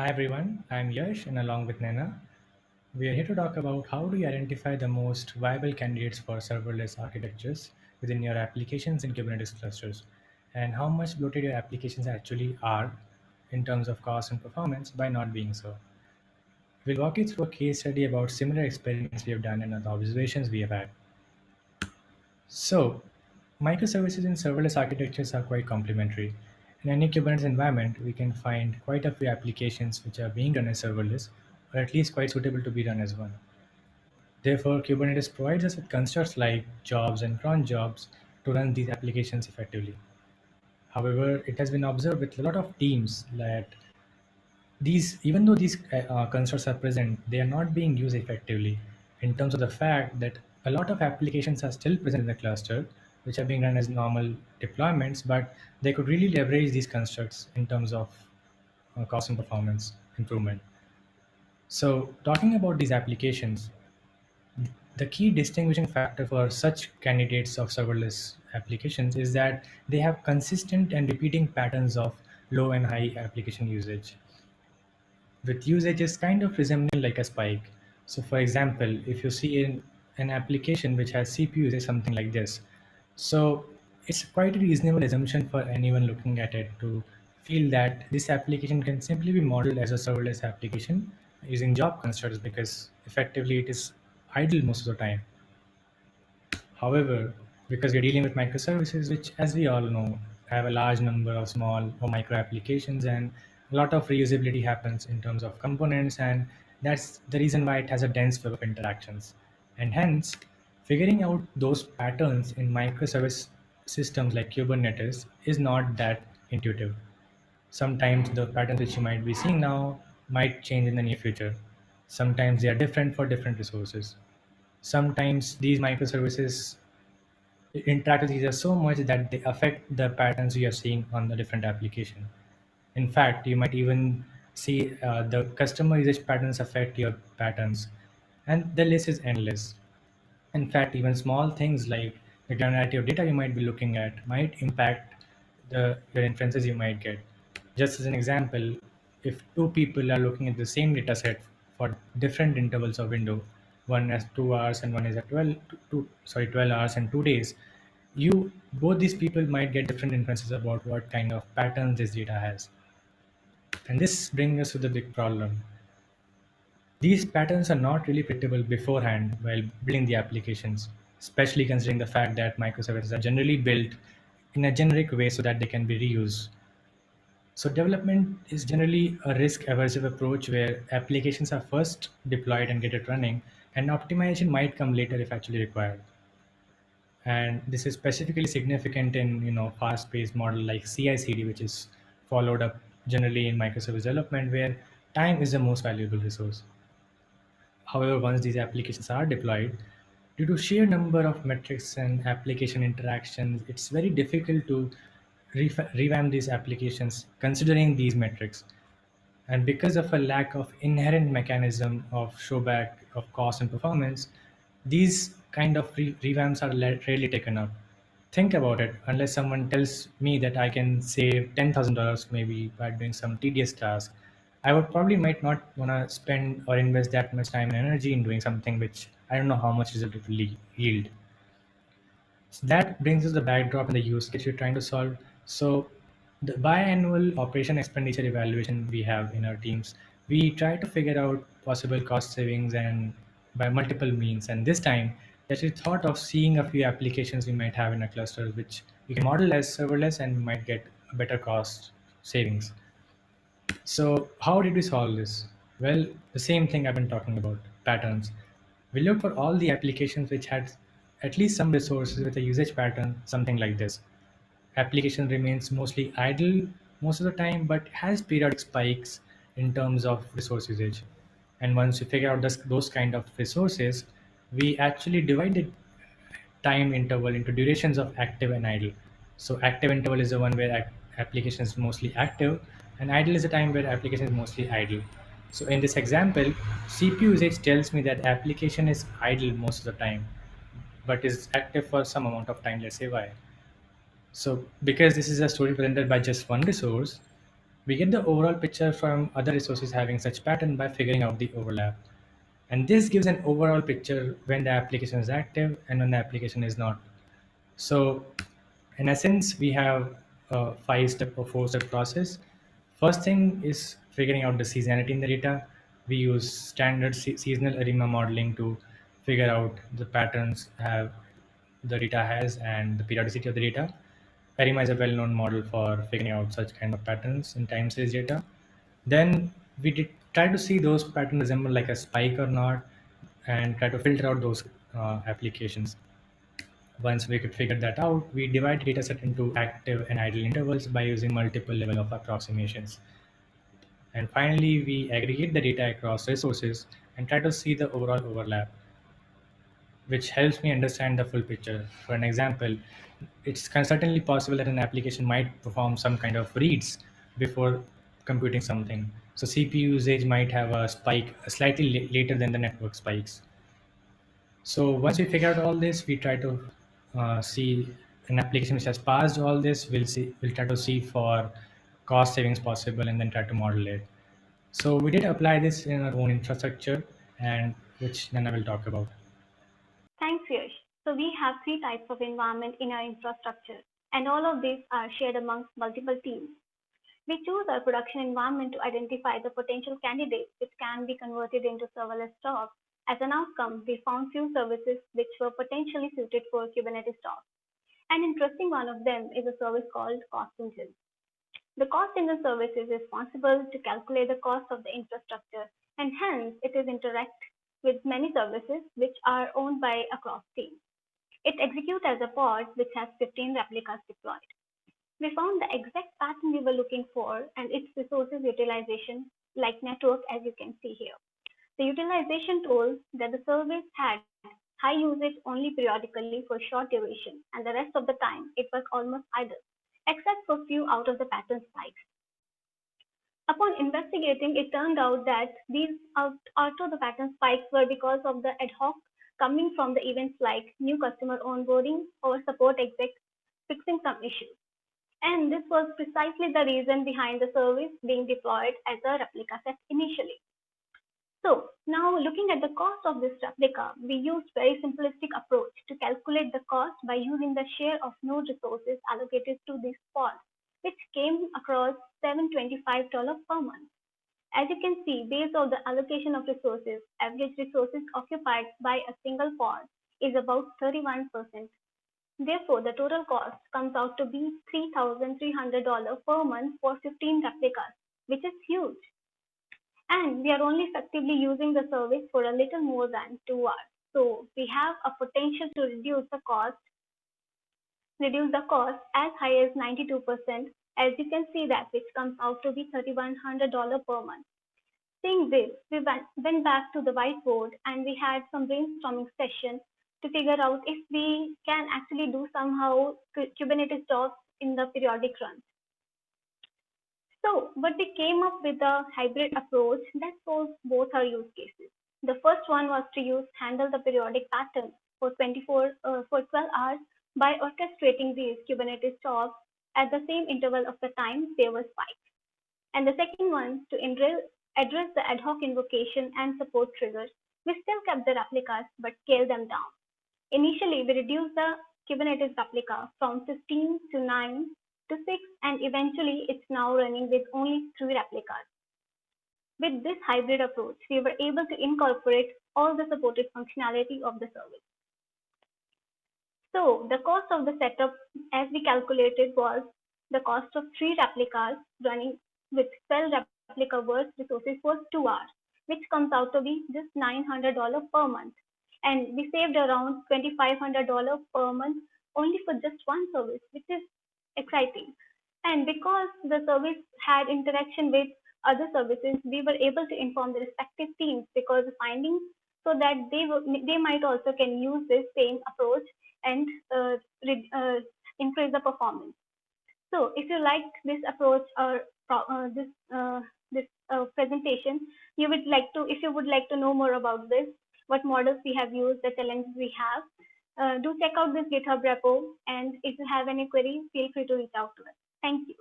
Hi everyone, I'm Yash and along with Naina, we are here to talk about how do you identify the most viable candidates for serverless architectures within your applications in Kubernetes clusters and how much bloated your applications actually are in terms of cost and performance by not being so. We'll walk you through a case study about similar experiments we have done and the observations we have had. So, microservices in serverless architectures are quite complementary. In any Kubernetes environment, we can find quite a few applications which are being run as serverless, or at least quite suitable to be run as one. Therefore, Kubernetes provides us with constructs like jobs and cron jobs to run these applications effectively. However, it has been observed with a lot of teams that even though these constructs are present, they are not being used effectively in terms of the fact that a lot of applications are still present in the cluster, which are being run as normal deployments, but they could really leverage these constructs in terms of cost and performance improvement. So, talking about these applications, the key distinguishing factor for such candidates of serverless applications is that they have consistent and repeating patterns of low and high application usage with usages kind of resembling like a spike. So, for example, if you see in an application which has CPU usage something like this, so it's quite a reasonable assumption for anyone looking at it to feel that this application can simply be modeled as a serverless application using job constructs because effectively it is idle most of the time. However, because we're dealing with microservices, which, as we all know, have a large number of small or micro applications, and a lot of reusability happens in terms of components, and that's the reason why it has a dense web of interactions. And hence, figuring out those patterns in microservice systems like Kubernetes is not that intuitive. Sometimes the patterns which you might be seeing now might change in the near future. Sometimes they are different for different resources. Sometimes these microservices interact with each other so much that they affect the patterns you are seeing on the different application. In fact, you might even see the customer usage patterns affect your patterns, and the list is endless. In fact, even small things like the granularity of data you might be looking at might impact your inferences you might get. Just as an example, if two people are looking at the same data set for different intervals of window, one has 2 hours and one is at 12 hours and 2 days, you both these people might get different inferences about what kind of patterns this data has. And this brings us to the big problem. These patterns are not really predictable beforehand while building the applications, especially considering the fact that microservices are generally built in a generic way so that they can be reused. So, development is generally a risk aversive approach where applications are first deployed and get it running, and optimization might come later if actually required. And this is specifically significant in fast-paced model like CI/CD, which is followed up generally in microservice development, where time is the most valuable resource. However, once these applications are deployed, due to sheer number of metrics and application interactions, it's very difficult to revamp these applications considering these metrics. And because of a lack of inherent mechanism of showback of cost and performance, these kind of revamps are rarely taken up. Think about it. Unless someone tells me that I can save $10,000 maybe by doing some tedious task, I would probably might not want to spend or invest that much time and energy in doing something which I don't know how much result it will yield. So that brings us the backdrop and the use case you're trying to solve. So the biannual operation expenditure evaluation we have in our teams, we try to figure out possible cost savings and by multiple means. And this time, we actually thought of seeing a few applications we might have in a cluster, which we can model as serverless and we might get a better cost savings. So, how did we solve this? Well, the same thing I've been talking about patterns. We looked for all the applications which had at least some resources with a usage pattern, something like this. Application remains mostly idle most of the time, but has periodic spikes in terms of resource usage. And once we figure out those kind of resources, we actually divide the time interval into durations of active and idle. So active interval is the one where application is mostly active, and idle is the time where application is mostly idle. So in this example, CPU usage tells me that application is idle most of the time, but is active for some amount of time. Let's say why. So because this is a story presented by just one resource, We get the overall picture from other resources having such pattern by figuring out the overlap. And this gives an overall picture when the application is active and when the application is not. So, in essence, we have a 5 step or 4 step process. First thing is figuring out the seasonality in the data. We use standard seasonal arima modeling to figure out the patterns have the data has and the periodicity of the data. Arima is a well-known model for figuring out such kind of patterns in time series data. Then we did try to see those patterns resemble like a spike or not, and try to filter out those applications. Once we could figure that out, we divide the dataset into active and idle intervals by using multiple level of approximations. And finally, we aggregate the data across resources and try to see the overall overlap, which helps me understand the full picture. For an example, it's certainly possible that an application might perform some kind of reads before computing something. So CPU usage might have a spike slightly later than the network spikes. So once we figure out all this, we try to see an application which has passed all this. We'll try to see for cost savings possible, and then try to model it. So we did apply this in our own infrastructure, and which Nana will talk about. Thanks, Yash. So we have three types of environment in our infrastructure, and all of these are shared amongst multiple teams. We choose our production environment to identify the potential candidates which can be converted into serverless jobs. As an outcome, we found few services which were potentially suited for Kubernetes jobs. An interesting one of them is a service called Cost Engine. The cost engine service is responsible to calculate the cost of the infrastructure, and hence it is interact with many services which are owned by a cross team. It executes as a pod which has 15 replicas deployed. We found the exact pattern we were looking for and its resources utilization like network as you can see here. The utilization told that the service had high usage only periodically for short duration and the rest of the time it was almost idle, except for few out of the pattern spikes. Upon investigating, it turned out that these out of the pattern spikes were because of the ad hoc coming from the events like new customer onboarding or support exec fixing some issues. And this was precisely the reason behind the service being deployed as a replica set initially. So now looking at the cost of this replica, we used very simplistic approach to calculate the cost by using the share of node resources allocated to this pod, which came across $725 per month. As you can see, based on the allocation of resources, average resources occupied by a single pod is about 31%. Therefore, the total cost comes out to be $3,300 per month for 15 replicas, which is huge. And we are only effectively using the service for a little more than 2 hours. So we have a potential to reduce the cost as high as 92%, as you can see that which comes out to be $3,100 per month. Seeing this, we went back to the whiteboard and we had some brainstorming session to figure out if we can actually do somehow Kubernetes jobs in the periodic run. So, but we came up with a hybrid approach that solves both our use cases. The first one was to use handle the periodic pattern for 12 hours by orchestrating these Kubernetes jobs at the same interval of the time they were spiked. And the second one to address the ad hoc invocation and support triggers. We still kept the replicas but scaled them down. Initially, we reduced the Kubernetes replica from 15 to 9 to 6, and eventually it's now running with only 3 replicas. With this hybrid approach, we were able to incorporate all the supported functionality of the service. So the cost of the setup as we calculated was the cost of 3 replicas running with 12 replica worth resources for 2 hours, which comes out to be just $900 per month. And we saved around $2,500 per month only for just one service, which is exciting. And because the service had interaction with other services, we were able to inform the respective teams because the findings so that they might also can use this same approach and increase the performance. So if you liked this approach or this presentation, you would like to if you would like to know more about this, what models we have used, the challenges we have, do check out this GitHub repo. And if you have any query, feel free to reach out to us. Thank you.